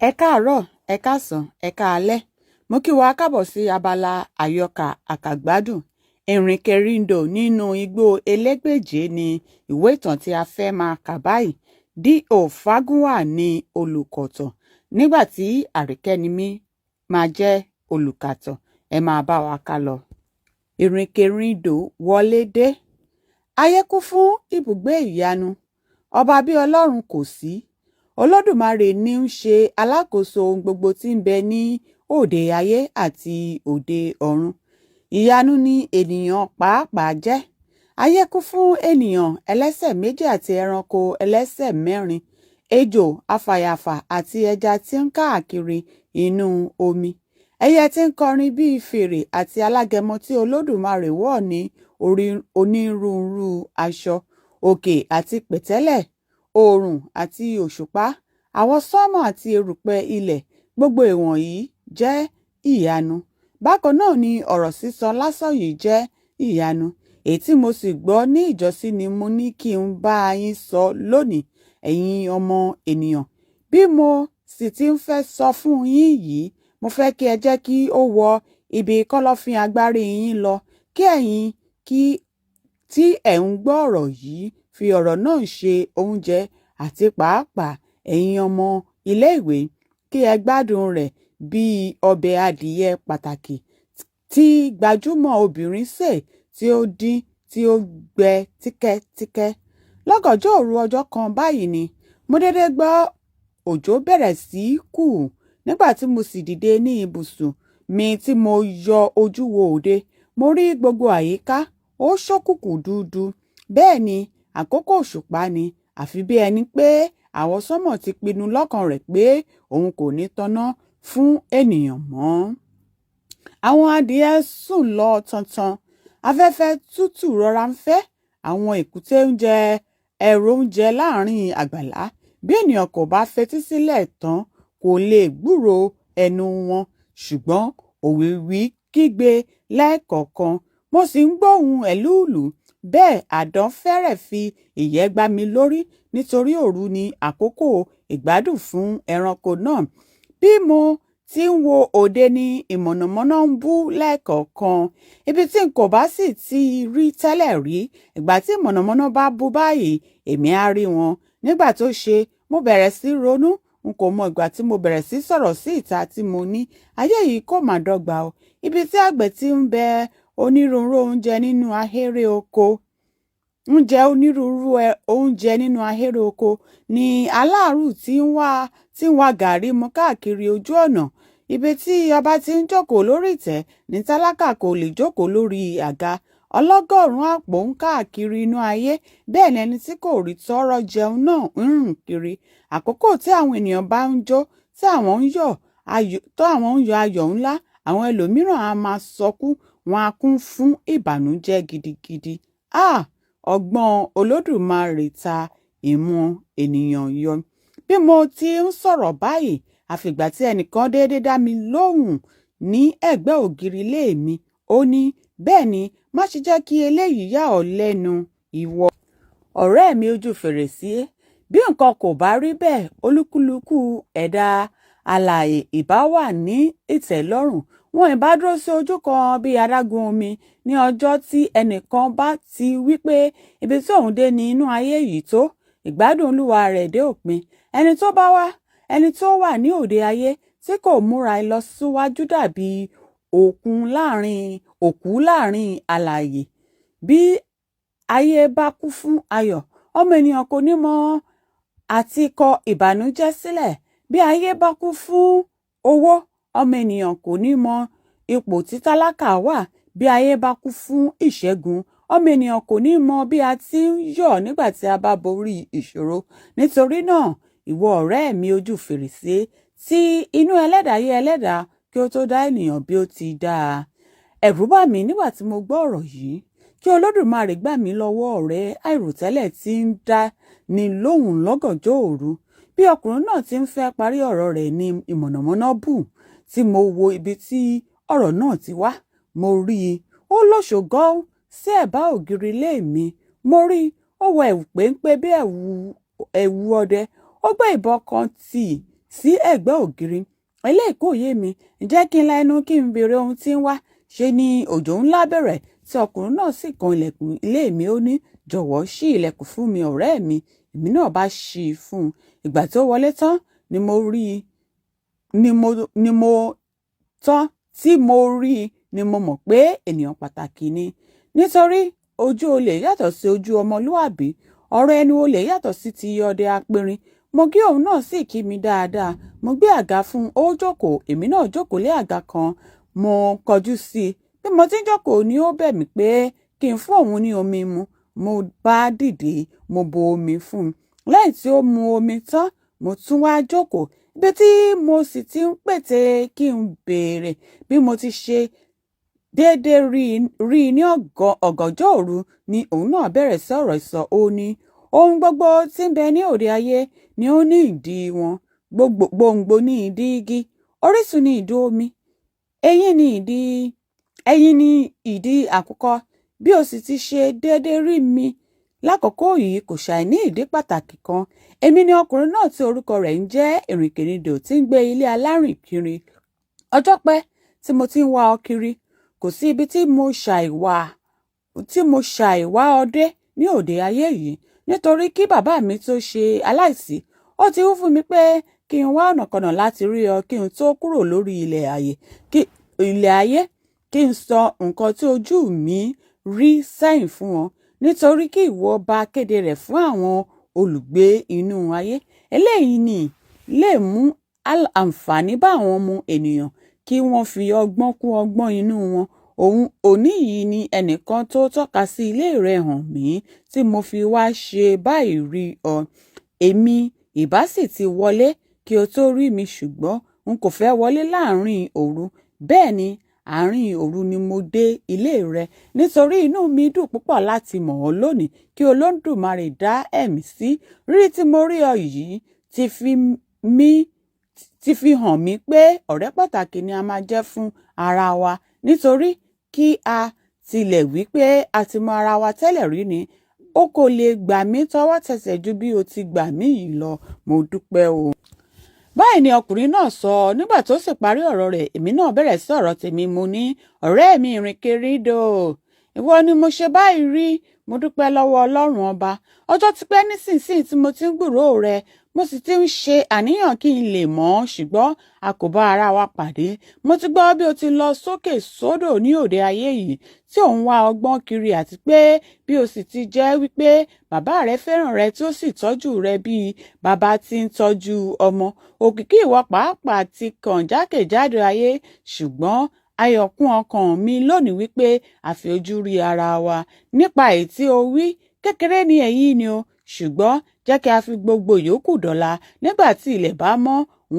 Ẹ káàárọ̀, ẹ káàsán, ẹ káalẹ́. Mo kí wa káàbọ̀ sí abala Ayọka Akagbadun. Irinkerindo nínú igbó Elegbeje ni ìwé ìtàn tí a fẹ́ máa kà báyìí. D.O. Fagunwa ni olùkọ̀tàn, nígbà tí Arikẹnimi máa jẹ́ olùkàtàn. Ẹ máa bá wa ká lọ. Irinkerindo wọlé dé. Ayé kún fún ibùgbé ìyanu. Ọba bí Ọlọ́run kò sí. Olódùmarè ní ń ṣe alákòóso ohun gbogbo tí ń bẹ ní òde ayé àti òde ọ̀run. Ìyanu ni ènìyàn pàápàá jẹ́. Ayé kún fún ènìyàn ẹlẹ́sẹ̀ méjì àti ẹranko ẹlẹ́sẹ̀ mẹ́rin, ejò afàyàfà àti ẹja tí ń káàkiri inú omi. Ẹyẹ tí ń kọrin bíi fèrè àti alágẹmọ tí Olódùmarè wọ̀ ní orí onírúurú aṣọ, òkè àti pẹ̀tẹ́lẹ̀, oòrùn àti òṣùpá, àwọsánmọ̀ àti erùpẹ̀ ilẹ̀, gbogbo ìwọ̀nyí jẹ́ ìyanu. Bákan náà ni ọ̀rọ̀ sísọ lásán yìí jẹ́ ìyanu. Èyí tí mo sì gbọ́ ní ìjọ́sí ni mo ní kí n bá yín sọ lónìí, ẹ̀yin ọmọ ènìyàn. Bí mo sì ti ń fẹ́ sọ fún yín yìí, mo fẹ́ kí ẹ jẹ́ kí ó wọ ibi kọ́lọ́fín agbárí yín lọ, kí ẹ̀yin tí ẹ̀ ń gbọ́ ọ̀rọ̀ yìí fi ọ̀rọ̀ náà ṣe oúnjẹ, àti pàápàá ẹ̀yin ọmọ ilé-ìwé kí ẹ gbádùn rẹ̀ bíi ọbẹ̀ adìyẹ pàtàkì tí gbajúmọ̀ obìnrin sè tí ó dín tí ó gbẹ tíkẹ́tíkẹ́. Lọ́gànjọ́ òru ọjọ́ kan báyìí ni mo dédé gbọ́ òjò bẹ̀rẹ̀ sí í kù. Nígbà tí mo sì dìde ní ibùsùn mi tí mo yọ ojú wo òde, mo rí gbogbo àyíká ó ṣókùnkùn dúdú. Bẹ́ẹ̀ ni àkókò òṣùpá ni, àfi bí ẹni pé àwọsánmọ̀ ti pinnu lọ́kàn rẹ̀ pé òun kò ní tanná fún ènìyàn mọ́. Àwọn adìẹ sùn lọ tantan. Afẹ́fẹ́ tútù rọra ń fẹ́. Àwọn èkúté ń jẹ ẹ̀rọ oúnjẹ láàrin àgbàlá. Bí ènìyàn kò bá fetí sílẹ̀ tán kò lè gbúròó ẹnu wọn, ṣùgbọ́n òwìwí kígbe lẹ́ẹ̀kọ̀ọ̀kan. Mo sì ń gbóhùn ẹ̀lúùlù. Bẹ́ẹ̀ àdán fẹ́rẹ̀ fi ìyẹ́ gbá mi lórí, nítorí òru ni àkókò ìgbádùn fún ẹranko náà. Bí mo ti ń wo òde ni ìmọ̀nàmọ́ná ń bú lẹ́ẹ̀kọ̀ọ̀kan. Ibi tí n kò bá sì ti rí tẹ́lẹ̀ rí, ìgbà tí ìmọ̀nàmọ́ná bá bú báyìí, èmi á rí wọn. Nígbà tó ṣe, mo bẹ̀rẹ̀ sí ronú. N kò mọ ìgbà tí mo bẹ̀rẹ̀ sí sọ̀rọ̀ sí ìta tí mo ní, ayé yìí kò mà dọ́gba o. Ibi tí àgbẹ̀ ti ń bẹ onírúurú oúnjẹ nínú ahéré oko, ni aláàrù tí ń wá gàrí mu káàkiri ojú ọ̀nà. Ibi tí ọba ti ń jókòó lórí ìtẹ́ ní tálákà kò lè jókòó lórí àga. Ọlọ́gọ́rùn-ún àpò ń káàkiri inú ayé, bẹ́ẹ̀ ni ẹni tí kò rí tọ́rọ́ jẹun náà ń rìn kiri. Àkókò tí àwọn ènìyàn bá ń jó, tí àwọn ń yọ ayọ̀ ńlá, àwọn ẹlòmíràn á máa sọkún, wọn á kún fún ìbànújẹ́ gidigidi. Ọgbọ́n Olódùmarè ta ìmọ̀ ènìyàn yọ. Bí mo ti ń sọ̀rọ̀ báyìí, àfìgbà tí ẹnìkan déédé dá mi lóhùn ní ẹ̀gbẹ́ ògiri ilé mi. Ó ní, bẹ́ẹ̀ ni, má ṣe jẹ́ kí eléyìí yà ọ́ lẹ́nu, ìwọ ọ̀rẹ́ mi ojú fèrèsé. Bí nǹkan kò bá rí bẹ́ẹ̀, olúkúlùkù ẹ̀dá alààyè ìbá wà ní ìtẹ́lọ́rùn. Wọn ìbá dúró sí ojú kan bí adágún omi ní ọjọ́ tí ẹnìkan bá ti wí pé ibi tí òun dé ní inú ayé yìí tó, ìgbádùn olúwa rẹ̀ dé òpin. Ẹni tó wà ní òde ayé tí kò múra ìlọsíwájú dàbí òkú láàrin alààyè. Bí ayé bá kú fún ayọ̀, ọmọ ènìyàn kò ní mọ àti kọ ìbànújẹ́ sílẹ̀. Bí ayé bá kú fún owó, ọmọ ènìyàn kò ní mọ ipò tí tálákà wà. Bí ayé bá kú fún ìṣẹ́gun, ọmọ ènìyàn kò ní mọ bí a ti ń yọ̀ nígbà tí a bá borí ìṣòro. Nítorí náà, ìwọ ọ̀rẹ́ mi ojú fèrèsé, tí inú ẹlẹ́dàá yé ẹlẹ́dàá kí ó tó dá ènìyàn bí ó ti dá a. Ẹ̀rù bà mí nígbà tí mo gbọ́ ọ̀rọ̀ yìí. Kí Olódùmarè gbà mí lọ́wọ́ ọ̀rẹ́ àìròtẹ́lẹ̀ tí ń dá ni lóhùn lọ́gànjọ́ òru. Bí ọkùnrin náà ti ń fẹ́ parí ọ̀rọ̀ rẹ̀ ni ìmọ̀nàmọ́ná bù. Tí mo wo ibi tí ọ̀rọ̀ náà ti wá, mo rí i. Ó lóṣògọ́ sí ẹ̀bá ògiri ilé mi. Mo rí ó wọ ẹ̀wù péńpé bí ẹ̀wù ọdẹ. Ó gbé ìbọn kan sí ẹ̀gbẹ́ ògiri. Eléyìí kò yé mi, jẹ́ kí n la ẹnu kí n béèrè ohun tí ń wá. Ṣe ni òjò ńlá bẹ̀rẹ̀ tí ọkùnrin náà sì kan ilẹ̀kùn ilé mi. Ó ní, jọ̀wọ́ ṣí ilẹ̀kùn fún mi ọ̀rẹ́ mi. Èmi náà bá ṣí i fún un. Ìgbà tí ó wọlé tán tí mo rí i ni mo mọ̀ pé ènìyàn pàtàkì ni. Nítorí ojú olè yàtọ̀ sí ojú ọmọlúwàbí, ọ̀rọ̀ ẹnu olè yàtọ̀ sí ti ọdẹ apẹrin. Mo kí òun náà sì kí mi dáadáa. Mo gbé àga fún un, ó jókòó, èmi náà jókòó lé àga kan. Mo kọjú sí i. Bí mo ti ń jókòó ni ó bẹ̀ mí pé kí n fún òun ní omi mu. Mo bá dìde, mo bu omi fún un. Lẹ́yìn tí ó mu omi tán, mo tún wá jókòó. Ibi tí mo sì ti ń pète kí n béèrè bí mo ti ṣe déédéé rí i ní ọ̀gànjọ́ òru ni òun náà bẹ̀rẹ̀ sí ọ̀rọ̀ ìsọ. Ó ní, ohun gbogbo tí ń bẹ ní òde ayé ni ó ní ìdí wọn. Gbòǹgbò ní ìdí igi, orísun ní ìdí omi, ẹyin ní ìdí àkùkọ. Bí o sì ti ṣe déédéé rí mi lákòókò yìí kò ṣàì ní ìdí pàtàkì kan. Èmi ni ọkùnrin náà tí orúkọ rẹ̀ ń jẹ́ Irinkerindo tí ń gbé ilé alárìn kiri. Ọjọ́ pẹ́ tí mo ti ń wá ọ kiri, kò sí ibi tí mo ṣàìwá ọdẹ ní òde ayé yìí. Nítorí kí bàbá mi tó ṣe aláìsí, ó ti wí fún mi pé kí n wá ọ̀nàkọnà láti rí ọ kí n tó kúrò lórí ilẹ̀ ayé, kí n sọ nǹkan tí ojú mi rí sẹ́yìn fún wọn. Nítorí kí ìwọ bá kéde rẹ̀ fún àwọn olùgbé inú ayé. Eléyìí ni lè mú àǹfààní bá àwọn ọmọ ènìyàn kí wọ́n fi ọgbọ́n kún ọgbọ́n inú wọn. Òní yìí ni ẹnìkan tó tọ́ka sí ilé rẹ̀ hàn mí tí mo fi wá ṣe báyìí rí ọ. Èmi ìbá sì ti wọlé kí o tó rí mi, ṣùgbọ́n n kò fẹ́ wọlé láàrin òru. Bẹ́ẹ̀ ni àárín òru ni mo dé ilé rẹ. Nítorí inú mi dùn púpọ̀ láti mọ̀ ọ́ lónìí. Kí Olódùmarè dá ẹ̀mí sí. Rírí tí mo rí ọ yìí ti fi hàn mí pé ọ̀rẹ́ pàtàkì ni a máa jẹ́ fún ara wa. Nítorí kí a tilẹ̀ wí pé a ti mọ ara wa tẹ́lẹ̀ rí ni, ó kò lè gbà mí tọwọ́ tẹsẹ̀ ju bí o ti gbà mí yìí lọ. Mo dúpẹ́ o. Báyìí ni ọkùnrin náà sọ. Nígbà tó sì parí ọ̀rọ̀ rẹ̀, èmi náà bẹ̀rẹ̀ sí ọ̀rọ̀ tèmi. Mo ní, ọ̀rẹ́ mi Irinkerindo, ìwọ ni mo ṣe báyìí rí. Mo dúpẹ́ lọ́wọ́ Ọlọ́run ọba. Ọjọ́ ti pẹ́ nísinsìnyí tí mo ti ń gbúròó rẹ. Mo sì ti ń ṣe àníyàn kí n lè mọ̀ ọ́, ṣùgbọ́n a kò bá ara wa pàdé. Mo ti gbọ́ bí o ti lọ sókè sódò ní òde ayé yìí tí ò ń wá ọgbọ́n kiri, àti pé bí o sì ti jẹ́ wípé bàbá rẹ fẹ́ràn rẹ tí ó sì tọ́jú rẹ bí bàbá ti ń tọ́jú ọmọ. Òkìkí ìwọ pàápàá ti kàn jákèjádò ayé, ṣùgbọ́n ayọ̀ kún ọkàn mi lónìí wípé a fi ojú rí ara wa. Nípa èyí tí o wí, kékeré ni èyí ni o, ṣùgbọ́n jẹ́ kí a fi gbogbo yòókù dọ̀la. Nígbà tí ilẹ̀ bá mọ́, n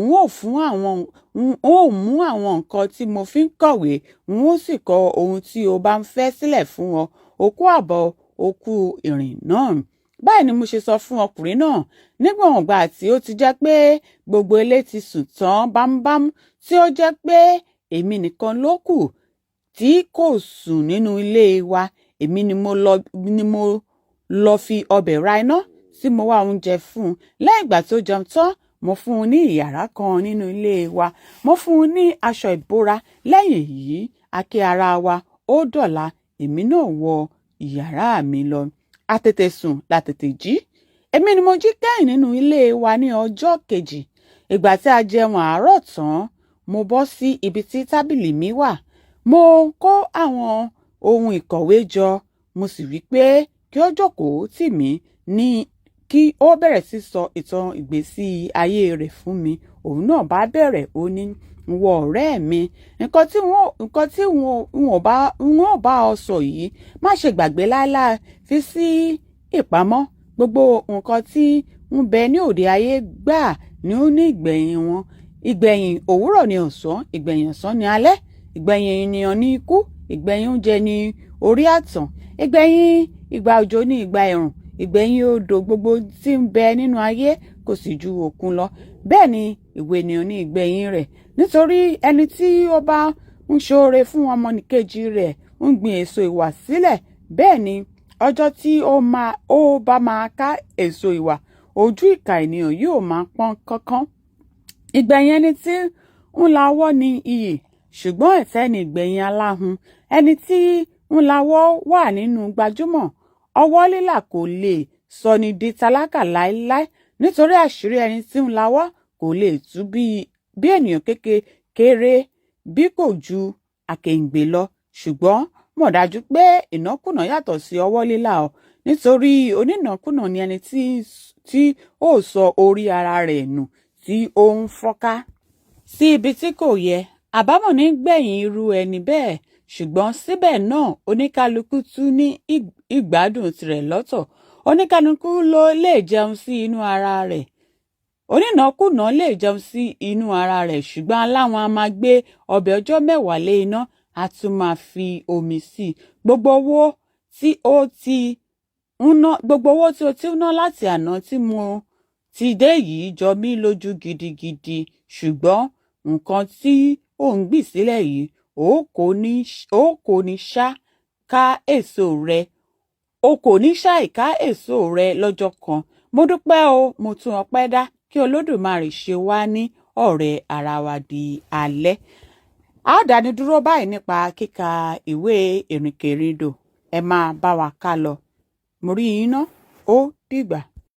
ó mú àwọn nǹkan tí mo fi ń kọ̀wé, n ó sì kọ ohun tí o bá ń fẹ́ sílẹ̀ fún ọ. Òkú àbọ̀ òkú ìrìn náà. Báyìí ni mo ṣe sọ fún ọkùnrin náà. Nígbọ̀n ìgbà tí ó ti jẹ́ pé gbogbo ilé ti sùn tán bámúbámú, tí ó jẹ́ pé èmi nìkan ló kù tí kò sùn nínú ilé wa. Èmi ni mo lọ fi ọbẹ̀ ra iná tí mo wá oúnjẹ fún un. Lẹ́yìn ìgbà tó jẹun tán, mo fún un ní ìyàrá kan nínú ilé wa. Mo fún un ní aṣọ ìbora. Lẹ́yìn èyí, a kí ara wa, ó dọ̀la. Èmi náà wọ ìyàrá mi lọ. A tètè sùn la tètè jí. Èmi ni mo jí kẹ́yìn nínú ilé wa ní ọjọ́ kejì. Ìgbà tí a jẹun àárọ̀ tán, mo bọ́ sí ibi tí tábìlì mi wà. Mo kó àwọn ohun ìkọ̀wé jọ. Mo sì wí pé kí ó jókòó tì mí ní kí ó bẹ̀rẹ̀ sí sọ ìtàn ìgbésí ayé rẹ̀ fún mi. Òun náà bá bẹ̀rẹ̀, ó ní, wọ ọ̀rẹ́ mi, nǹkan tí n ò bá ọ sọ yìí má ṣe gbàgbé láéláé, fi sí ìpamọ́. Gbogbo nǹkan tí ń bẹ ní òde ayé gbà ni ó ní ìgbẹ̀yìn wọn. Ìgbẹ̀yìn òwúrọ̀ ni ọ̀sán, ìgbẹ̀yìn ọ̀sán ni alẹ́, ìgbẹ̀yìn ènìyàn ni ikú, ìgbẹ̀yìn oúnjẹ ni orí àtàn, ìgbẹ̀yìn ìgbà òjò ni ìgbà ẹ̀rùn, ìgbẹ̀yìn odò gbogbo tí ń bẹ nínú ayé kò sì ju òkun lọ. Bẹ́ẹ̀ ni ìwé ènìyàn ní ìgbẹ̀yìn rẹ̀. Nítorí ẹni tí ó bá ń ṣoore fún ọmọnìkejì rẹ̀ ń gbin èso ìwà sílẹ̀. Bẹ́ẹ̀ ni ọjọ́ tí ó bá máa ká èso ìwà, ojú ìkà ènìyàn yóò máa pọ́n kánkán. ìgbẹ̀yìn ẹni tí ń lawọ́ ní iyì, ṣùgbọ́n ẹ̀tẹ́ ni ìgbẹ̀yìn aláhùn. Ẹni tí ń lawọ́ wà nínú gbajúmọ̀. Ọwọ́ lílà kò lè sọ ni di tálákà láéláé, nítorí àṣírí ẹni tí ń lawọ́ kò lè tú bí ènìyàn kékeré bí kò ju àkèǹgbè lọ. Ṣùgbọ́n mọ̀ dájú pé ìnákùná yàtọ̀ sí ọwọ́ lílà o, nítorí onínàkúnà ni ẹni tí ó sọ orí ara rẹ̀ nù tí ó ń fọ́ká sí ibi tí kò yẹ. Àbámọ̀ ní gbẹ̀yìn irú ẹni bẹ́ẹ̀, ṣùgbọ́n síbẹ̀ náà oníkálukú tún ní ìgbádùn tirẹ̀ lọ́tọ̀. Oníkálukú ló lè jẹun sí inú ara rẹ̀. Onínàkúnà lè jẹun sí inú ara rẹ̀, ṣùgbọ́n aláwọn a máa gbé ọbẹ̀ ọjọ́ mẹ́wàá lé iná, a tún máa fi omi sí i. Gbogbo owó tí o ti ń ná láti àná tí mo ti dé yìí jọ mí lójú gidigidi, ṣùgbọ́n nǹkan tí ò ń gbìn sílẹ̀ yìí o kò ní ṣá ká èso rẹ̀ lọ́jọ́ kan. Mo dúpẹ́ o, mo tún ọpẹ́ dá, kí Olódùmarè ṣe wá ní ọ̀rẹ́ ara wa di alẹ́. A ó dáni dúró báyìí nípa kíka ìwé Irinkerindo. Ẹ máa bá wa ká lọ. Mo rí yín ná, ó dìgbà.